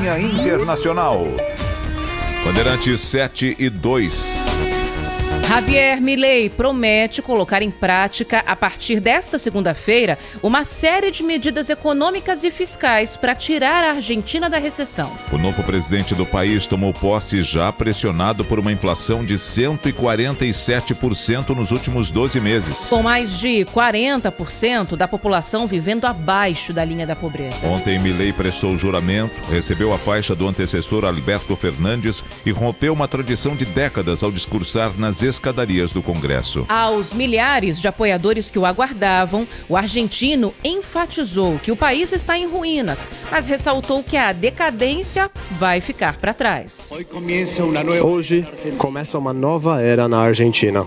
Linha Internacional. Bandeirantes 7:02. Javier Milei promete colocar em prática, a partir desta segunda-feira, uma série de medidas econômicas e fiscais para tirar a Argentina da recessão. O novo presidente do país tomou posse já pressionado por uma inflação de 147% nos últimos 12 meses. Com mais de 40% da população vivendo abaixo da linha da pobreza. Ontem, Milei prestou juramento, recebeu a faixa do antecessor Alberto Fernandes e rompeu uma tradição de décadas ao discursar nas escadarias do Congresso. Aos milhares de apoiadores que o aguardavam, o argentino enfatizou que o país está em ruínas, mas ressaltou que a decadência vai ficar para trás. Hoje começa uma nova era na Argentina.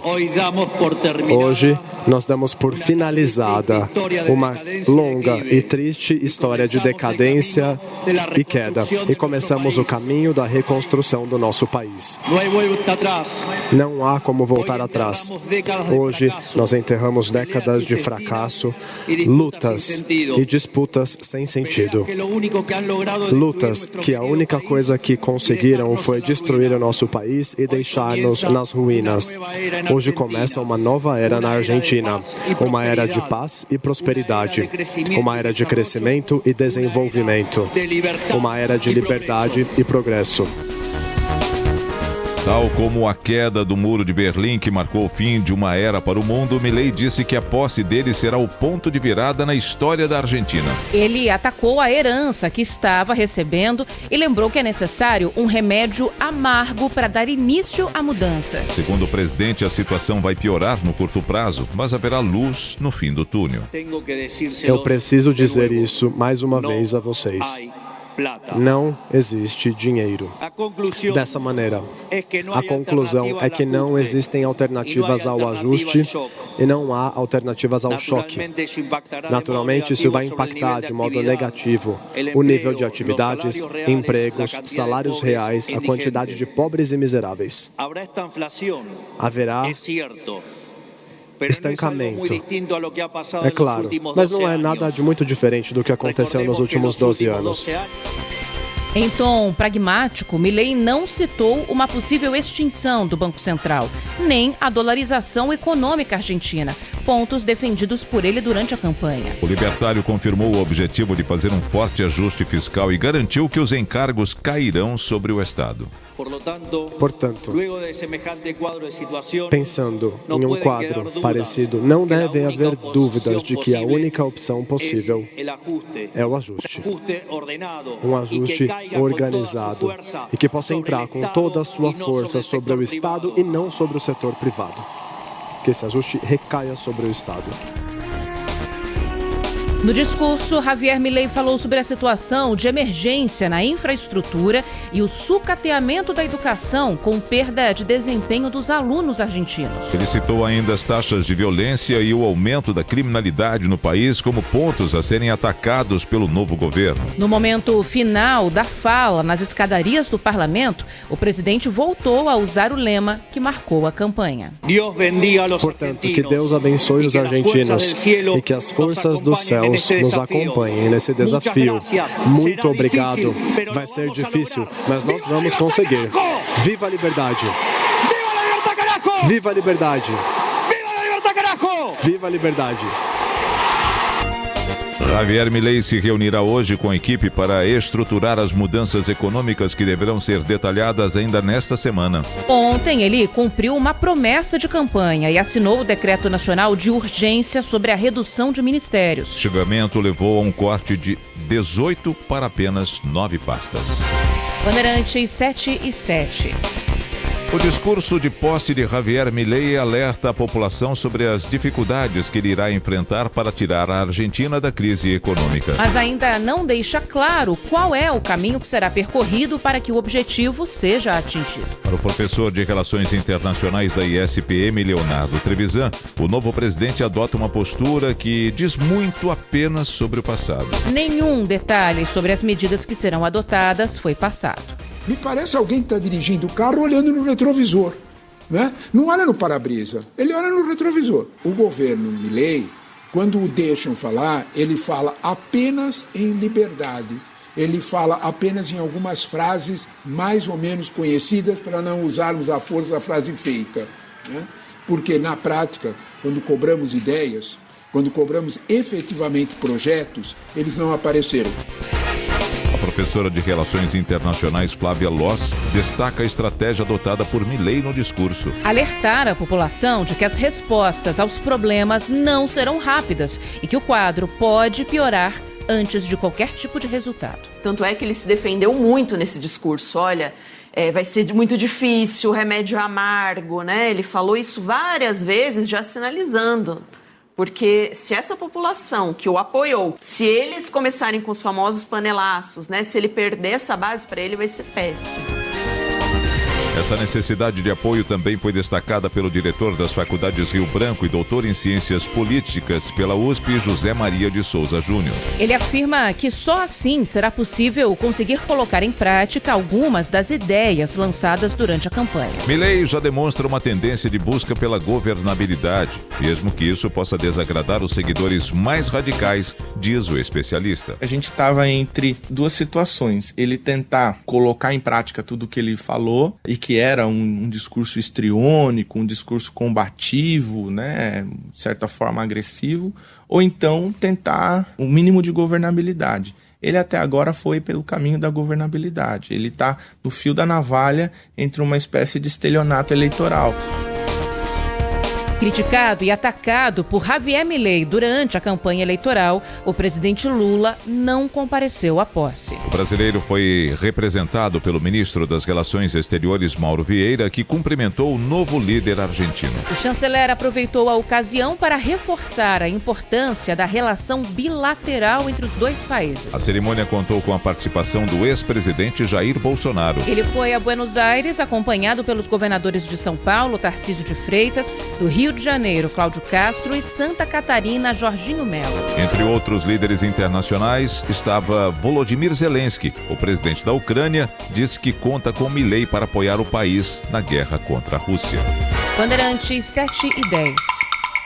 Hoje nós damos por finalizada uma longa e triste história de decadência e queda e começamos o caminho da reconstrução do nosso país. Não há como voltar atrás. Hoje nós enterramos décadas de fracasso, lutas e disputas sem sentido. Lutas que a única coisa que conseguiram foi destruir o nosso país e deixar-nos nas ruínas. Hoje começa uma nova era na Argentina, uma era de paz e prosperidade, uma era de crescimento e desenvolvimento, uma era de liberdade e progresso. Tal como a queda do Muro de Berlim, que marcou o fim de uma era para o mundo, Milei disse que a posse dele será o ponto de virada na história da Argentina. Ele atacou a herança que estava recebendo e lembrou que é necessário um remédio amargo para dar início à mudança. Segundo o presidente, a situação vai piorar no curto prazo, mas haverá luz no fim do túnel. Eu preciso dizer isso mais uma vez a vocês. Não existe dinheiro. Dessa maneira, a conclusão é que não existem alternativas ao ajuste e não há alternativas ao choque. Naturalmente, isso vai impactar de modo negativo o nível de atividades, empregos, salários reais, a quantidade de pobres e miseráveis. Haverá estancamento. É claro, mas não é nada de muito diferente do que aconteceu nos últimos 12 anos. Em tom pragmático, Milei não citou uma possível extinção do Banco Central, nem a dolarização econômica argentina, pontos defendidos por ele durante a campanha. O libertário confirmou o objetivo de fazer um forte ajuste fiscal e garantiu que os encargos cairão sobre o Estado. Portanto, pensando em um quadro parecido, não deve haver dúvidas de que a única opção possível é o ajuste. Um ajuste organizado e que possa entrar com toda a sua força sobre o Estado e não sobre o setor privado. Que esse ajuste recaia sobre o Estado. No discurso, Javier Milei falou sobre a situação de emergência na infraestrutura e o sucateamento da educação com perda de desempenho dos alunos argentinos. Ele citou ainda as taxas de violência e o aumento da criminalidade no país como pontos a serem atacados pelo novo governo. No momento final da fala nas escadarias do parlamento, o presidente voltou a usar o lema que marcou a campanha. Portanto, que Deus abençoe os argentinos e que as forças do céu nos acompanhem nesse desafio. Muito obrigado. Vai ser difícil, mas nós vamos conseguir. Viva a liberdade! Viva a liberdade! Viva a liberdade! Javier Milei se reunirá hoje com a equipe para estruturar as mudanças econômicas que deverão ser detalhadas ainda nesta semana. Ontem, ele cumpriu uma promessa de campanha e assinou o Decreto Nacional de Urgência sobre a redução de ministérios. O chegamento levou a um corte de 18 para apenas 9 pastas. Bandeirantes 7:07. O discurso de posse de Javier Milei alerta a população sobre as dificuldades que ele irá enfrentar para tirar a Argentina da crise econômica. Mas ainda não deixa claro qual é o caminho que será percorrido para que o objetivo seja atingido. Para o professor de Relações Internacionais da ISPM, Leonardo Trevisan, o novo presidente adota uma postura que diz muito apenas sobre o passado. Nenhum detalhe sobre as medidas que serão adotadas foi passado. Me parece alguém que está dirigindo o carro olhando no retrovisor, né? Não olha no para-brisa, ele olha no retrovisor. O governo Milei, quando o deixam falar, ele fala apenas em liberdade. ele fala apenas em algumas frases mais ou menos conhecidas, para não usarmos à força a frase feita, né? Porque, na prática, quando cobramos ideias, quando cobramos efetivamente projetos, eles não apareceram. A professora de Relações Internacionais Flávia Loss destaca a estratégia adotada por Milei no discurso. Alertar a população de que as respostas aos problemas não serão rápidas e que o quadro pode piorar antes de qualquer tipo de resultado. Tanto é que ele se defendeu muito nesse discurso. Olha, vai ser muito difícil, remédio amargo, né? Ele falou isso várias vezes, já sinalizando. Porque se essa população que o apoiou, se eles começarem com os famosos panelaços, né? Se ele perder essa base, para ele vai ser péssimo. Essa necessidade de apoio também foi destacada pelo diretor das Faculdades Rio Branco e doutor em Ciências Políticas pela USP, José Maria de Souza Júnior. Ele afirma que só assim será possível conseguir colocar em prática algumas das ideias lançadas durante a campanha. Milei já demonstra uma tendência de busca pela governabilidade, mesmo que isso possa desagradar os seguidores mais radicais, diz o especialista. A gente estava entre duas situações. Ele tentar colocar em prática tudo o que ele falou e que era um discurso histriônico, um discurso combativo, né, de certa forma agressivo, ou então tentar um mínimo de governabilidade. Ele até agora foi pelo caminho da governabilidade. Ele está no fio da navalha entre uma espécie de estelionato eleitoral. Criticado e atacado por Javier Milei durante a campanha eleitoral, o presidente Lula não compareceu à posse. O brasileiro foi representado pelo ministro das Relações Exteriores, Mauro Vieira, que cumprimentou o novo líder argentino. O chanceler aproveitou a ocasião para reforçar a importância da relação bilateral entre os dois países. A cerimônia contou com a participação do ex-presidente Jair Bolsonaro. Ele foi a Buenos Aires acompanhado pelos governadores de São Paulo, Tarcísio de Freitas, do Rio de Janeiro, Cláudio Castro, e Santa Catarina, Jorginho Mello. Entre outros líderes internacionais estava Volodymyr Zelensky. O presidente da Ucrânia disse que conta com Milei para apoiar o país na guerra contra a Rússia. Bandeirantes 7:10.